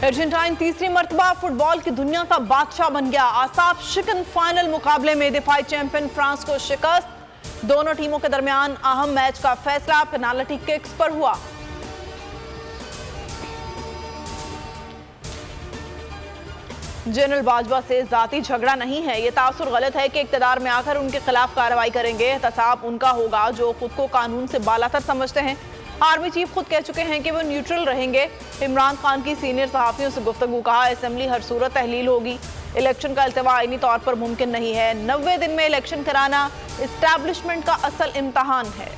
Argentine तीसरी मर्तबा football की दुनिया का बादशाह बन गया। आसाफ शिकन फाइनल मुकाबले में दिफाई चैंपियन फ्रांस को शिकस्त। दोनों टीमों के दरमियान अहम मैच का फैसला पेनाल्टी किक्स पर हुआ। जनरल बाजवा से जाती झगड़ा नहीं है, ये तासुर गलत है कि इक्तदार में आकर उनके खिलाफ कार्रवाई करेंगे। एहतसाब उनका होगा जो खुद को कानून से बालातर समझते हैं। आर्मी चीफ खुद कह चुके हैं कि वो न्यूट्रल रहेंगे। इमरान खान की सीनियर सहाफियों से गुफ्तगू, कहा असेंबली हर सूरत तहलील होगी। इलेक्शन का अल्तवा आईनी तौर पर मुमकिन नहीं है। 90 दिन में इलेक्शन कराना इस्टेब्लिशमेंट का असल इम्तहान है।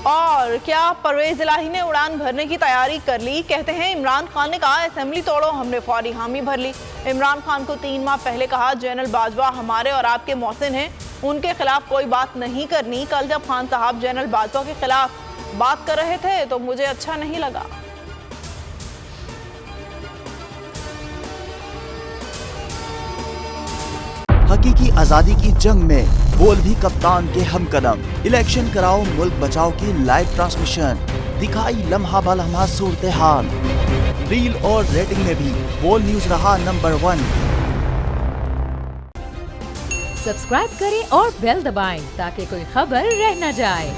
और क्या परवेज इलाही ने उड़ान भरने की तैयारी कर ली? कहते हैं इमरान खान ने कहा असेंबली तोड़ो, हमने फौरी हामी भर ली। इमरान खान को 3 माह पहले कहा जनरल बाजवा हमारे और आपके मोहसिन हैं, उनके खिलाफ कोई बात नहीं करनी। कल जब खान साहब जनरल बाजवा के खिलाफ बात कर रहे थे तो मुझे अच्छा नहीं लगा। हकीकी आजादी की जंग में बोल भी कप्तान के हमकदम। इलेक्शन कराओ मुल्क बचाओ की लाइव ट्रांसमिशन दिखाई लम्हा बलम्हा सूरत हाल। रील और रेटिंग में भी बोल न्यूज रहा नंबर 1। सब्सक्राइब करें और बेल दबाएं ताकि कोई खबर रह न जाए।